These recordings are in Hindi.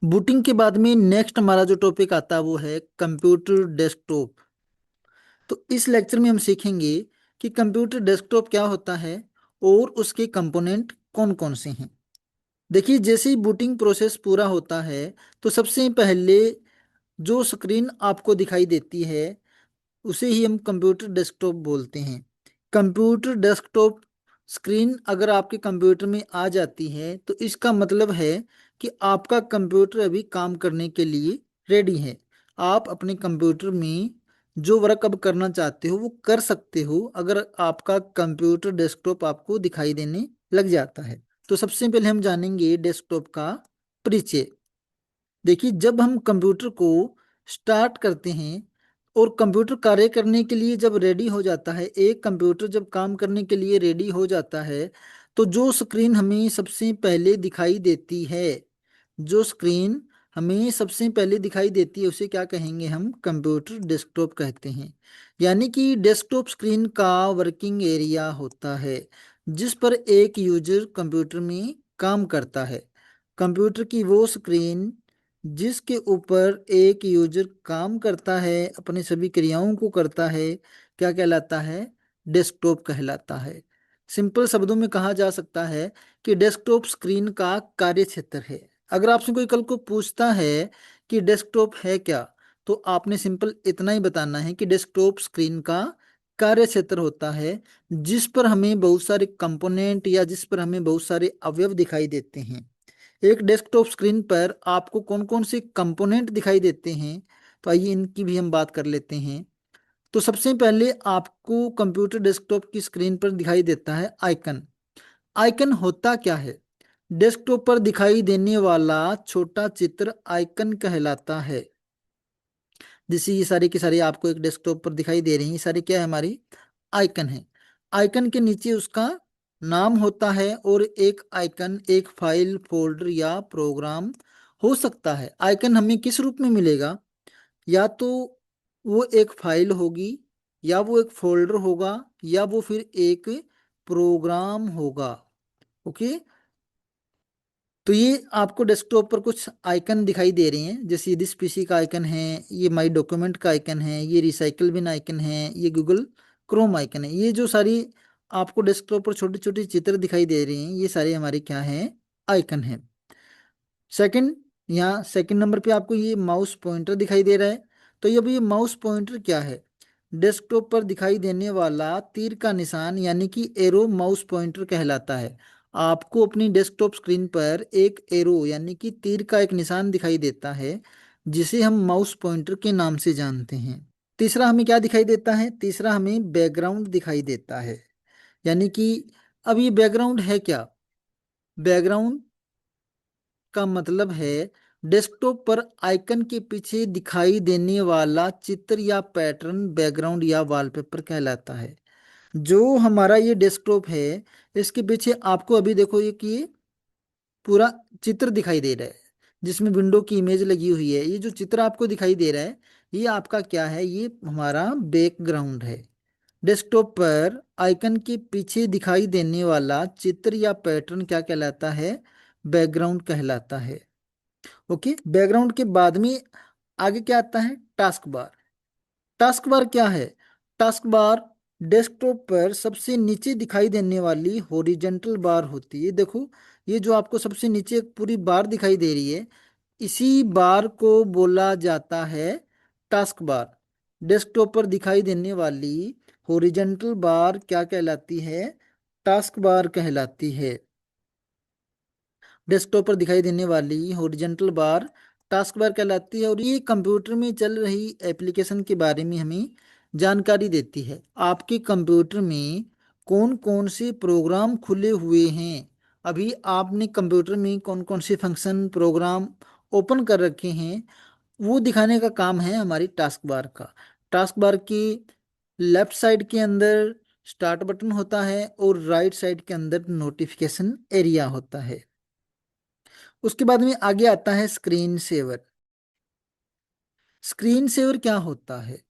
बूटिंग के बाद में नेक्स्ट हमारा जो टॉपिक आता है वो है कंप्यूटर डेस्कटॉप। तो इस लेक्चर में हम सीखेंगे कि कंप्यूटर डेस्कटॉप क्या होता है और उसके कंपोनेंट कौन कौन से हैं। देखिए, जैसे ही बूटिंग प्रोसेस पूरा होता है तो सबसे पहले जो स्क्रीन आपको दिखाई देती है उसे ही हम कंप्यूटर डेस्कटॉप बोलते हैं। कंप्यूटर डेस्कटॉप स्क्रीन अगर आपके कंप्यूटर में आ जाती है तो इसका मतलब है कि आपका कंप्यूटर अभी काम करने के लिए रेडी है। आप अपने कंप्यूटर में जो वर्क अब करना चाहते हो वो कर सकते हो अगर आपका कंप्यूटर डेस्कटॉप आपको दिखाई देने लग जाता है। तो सबसे पहले हम जानेंगे डेस्कटॉप का परिचय। देखिए, जब हम कंप्यूटर को स्टार्ट करते हैं और कंप्यूटर कार्य करने के लिए जब रेडी हो जाता है, एक कंप्यूटर जब काम करने के लिए रेडी हो जाता है तो जो स्क्रीन हमें सबसे पहले दिखाई देती है, जो स्क्रीन हमें सबसे पहले दिखाई देती है उसे क्या कहेंगे, हम कंप्यूटर डेस्कटॉप कहते हैं। यानी कि डेस्कटॉप स्क्रीन का वर्किंग एरिया होता है जिस पर एक यूजर कंप्यूटर में काम करता है। कंप्यूटर की वो स्क्रीन जिसके ऊपर एक यूजर काम करता है, अपनी सभी क्रियाओं को करता है, क्या कहलाता है, डेस्कटॉप कहलाता है। सिंपल शब्दों में कहा जा सकता है कि डेस्कटॉप स्क्रीन का कार्य क्षेत्र है। अगर आपसे कोई कल को पूछता है कि डेस्कटॉप है क्या, तो आपने सिंपल इतना ही बताना है कि डेस्कटॉप स्क्रीन का कार्य क्षेत्र होता है जिस पर हमें बहुत सारे कंपोनेंट या जिस पर हमें बहुत सारे अवयव दिखाई देते हैं। एक डेस्कटॉप स्क्रीन पर आपको कौन कौन से कंपोनेंट दिखाई देते हैं, तो आइए इनकी भी हम बात कर लेते हैं। तो सबसे पहले आपको कंप्यूटर डेस्कटॉप की स्क्रीन पर दिखाई देता है आइकन। आइकन होता क्या है? डेस्कटॉप पर दिखाई देने वाला छोटा चित्र आइकन कहलाता है। जैसे ये सारी की सारी आपको एक डेस्कटॉप पर दिखाई दे रही हैं, ये सारी क्या है, हमारी आइकन है। आइकन के नीचे उसका नाम होता है और एक आइकन एक फाइल, फोल्डर या प्रोग्राम हो सकता है। आइकन हमें किस रूप में मिलेगा? या तो वो एक फाइल होगी, या वो एक फोल्डर होगा, या वो फिर एक प्रोग्राम होगा। ओके। तो ये आपको डेस्कटॉप पर कुछ आइकन दिखाई दे रही हैं, जैसे ये दिस पीसी का आइकन है, ये माई डॉक्यूमेंट का आइकन है, ये रिसाइकल बिन आइकन है, ये गूगल क्रोम आइकन है। ये जो सारी आपको डेस्कटॉप पर छोटी छोटी चित्र दिखाई दे रही हैं, ये सारी हमारी क्या है, आइकन है। सेकंड, यहाँ सेकंड नंबर पे आपको ये माउस पॉइंटर दिखाई दे रहा है। तो ये भी माउस पॉइंटर क्या है? डेस्कटॉप पर दिखाई देने वाला तीर का निशान यानी कि एरो माउस पॉइंटर कहलाता है। आपको अपनी डेस्कटॉप स्क्रीन पर एक एरो यानी कि तीर का एक निशान दिखाई देता है जिसे हम माउस पॉइंटर के नाम से जानते हैं। तीसरा हमें क्या दिखाई देता है? तीसरा हमें बैकग्राउंड दिखाई देता है। यानी कि अब ये बैकग्राउंड है क्या? बैकग्राउंड का मतलब है डेस्कटॉप पर आइकन के पीछे दिखाई देने वाला चित्र या पैटर्न बैकग्राउंड या वॉलपेपर कहलाता है। जो हमारा ये डेस्कटॉप है इसके पीछे आपको अभी देखो ये कि पूरा चित्र दिखाई दे रहा है जिसमें विंडो की इमेज लगी हुई है। ये जो चित्र आपको दिखाई दे रहा है ये आपका क्या है? ये हमारा बैकग्राउंड है। डेस्कटॉप पर आइकन के पीछे दिखाई देने वाला चित्र या पैटर्न क्या कहलाता है? बैकग्राउंड कहलाता है। ओके। बैकग्राउंड के बाद में आगे क्या आता है? Task bar. टास्क बार क्या है? टास्क बार डेस्कटॉप पर सबसे नीचे दिखाई देने वाली हॉरिजेंटल बार होती है। देखो, ये जो आपको सबसे नीचे एक पूरी बार दिखाई दे रही है, इसी बार को बोला जाता है टास्क बार। डेस्कटॉप पर दिखाई देने वाली हॉरिजेंटल बार क्या कहलाती है? टास्क बार कहलाती है। डेस्कटॉप पर दिखाई देने वाली हॉरिजॉन्टल बार टास्क बार कहलाती है और ये कंप्यूटर में चल रही एप्लीकेशन के बारे में हमें जानकारी देती है। आपके कंप्यूटर में कौन कौन से प्रोग्राम खुले हुए हैं, अभी आपने कंप्यूटर में कौन कौन से फंक्शन प्रोग्राम ओपन कर रखे हैं, वो दिखाने का काम है हमारी टास्क बार का। टास्क बार की लेफ्ट साइड के अंदर स्टार्ट बटन होता है और राइट साइड के अंदर नोटिफिकेशन एरिया होता है। उसके बाद में आगे आता है स्क्रीन सेवर। स्क्रीन सेवर क्या होता है?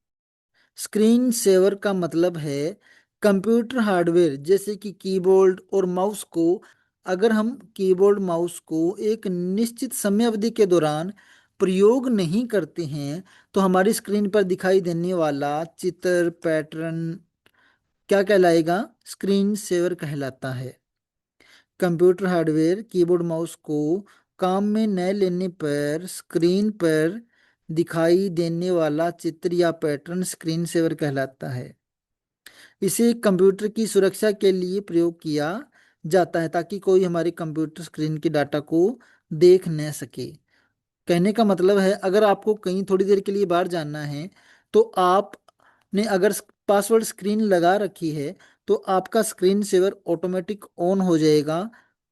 स्क्रीन सेवर का मतलब है कंप्यूटर हार्डवेयर जैसे कि कीबोर्ड और माउस को अगर हम कीबोर्ड माउस को एक निश्चित समय अवधि के दौरान प्रयोग नहीं करते हैं तो हमारी स्क्रीन पर दिखाई देने वाला चित्र पैटर्न क्या कहलाएगा? स्क्रीन सेवर कहलाता है। कंप्यूटर हार्डवेयर कीबोर्ड माउस को काम में न लेने पर स्क्रीन पर दिखाई देने वाला चित्र या पैटर्न स्क्रीन सेवर कहलाता है। इसे कंप्यूटर की सुरक्षा के लिए प्रयोग किया जाता है ताकि कोई हमारे कंप्यूटर स्क्रीन के डाटा को देख न सके। कहने का मतलब है अगर आपको कहीं थोड़ी देर के लिए बाहर जाना है तो आपने अगर पासवर्ड स्क्रीन लगा रखी है तो आपका स्क्रीन सेवर ऑटोमेटिक ऑन हो जाएगा।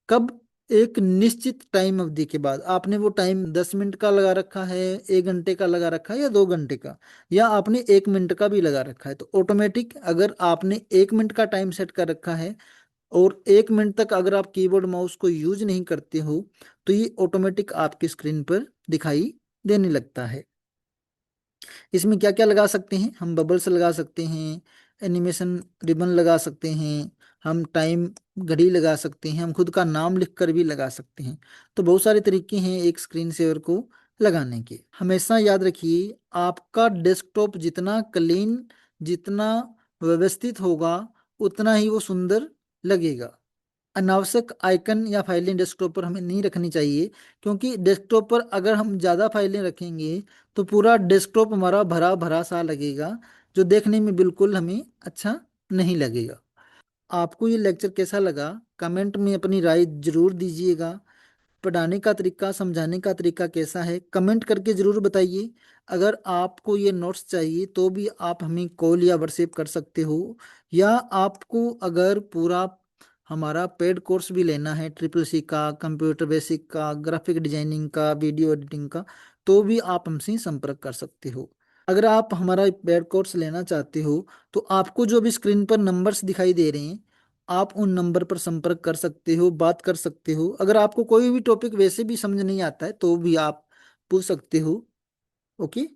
कब? एक निश्चित टाइम अवधि के बाद। आपने वो टाइम 10 मिनट का लगा रखा है, 1 घंटे का लगा रखा है या 2 घंटे का, या आपने 1 मिनट का भी लगा रखा है, तो ऑटोमेटिक अगर आपने 1 मिनट का टाइम सेट कर रखा है और 1 मिनट तक अगर आप कीबोर्ड माउस को यूज नहीं करते हो तो ये ऑटोमेटिक आपकी स्क्रीन पर दिखाई देने लगता है। इसमें क्या क्या लगा सकते हैं? हम बबल्स लगा सकते हैं, एनिमेशन रिबन लगा सकते हैं, हम टाइम घड़ी लगा सकते हैं, हम खुद का नाम लिखकर भी लगा सकते हैं। तो बहुत सारे तरीके हैं एक स्क्रीन सेवर को लगाने के। हमेशा याद रखिए आपका डेस्कटॉप जितना क्लीन, जितना व्यवस्थित होगा उतना ही वो सुंदर लगेगा। अनावश्यक आइकन या फाइलें डेस्कटॉप पर हमें नहीं रखनी चाहिए क्योंकि डेस्कटॉप पर अगर हम ज़्यादा फाइलें रखेंगे तो पूरा डेस्कटॉप हमारा भरा भरा सा लगेगा जो देखने में बिल्कुल हमें अच्छा नहीं लगेगा। आपको ये लेक्चर कैसा लगा कमेंट में अपनी राय जरूर दीजिएगा। पढ़ाने का तरीका, समझाने का तरीका कैसा है कमेंट करके ज़रूर बताइए। अगर आपको ये नोट्स चाहिए तो भी आप हमें कॉल या व्हाट्सएप कर सकते हो, या आपको अगर पूरा हमारा पेड कोर्स भी लेना है CCC का, कंप्यूटर बेसिक का, ग्राफिक डिजाइनिंग का, वीडियो एडिटिंग का, तो भी आप हमसे संपर्क कर सकते हो। अगर आप हमारा पेड कोर्स लेना चाहते हो तो आपको जो भी स्क्रीन पर नंबर्स दिखाई दे रहे हैं आप उन नंबर पर संपर्क कर सकते हो, बात कर सकते हो। अगर आपको कोई भी टॉपिक वैसे भी समझ नहीं आता है तो भी आप पूछ सकते हो। ओके।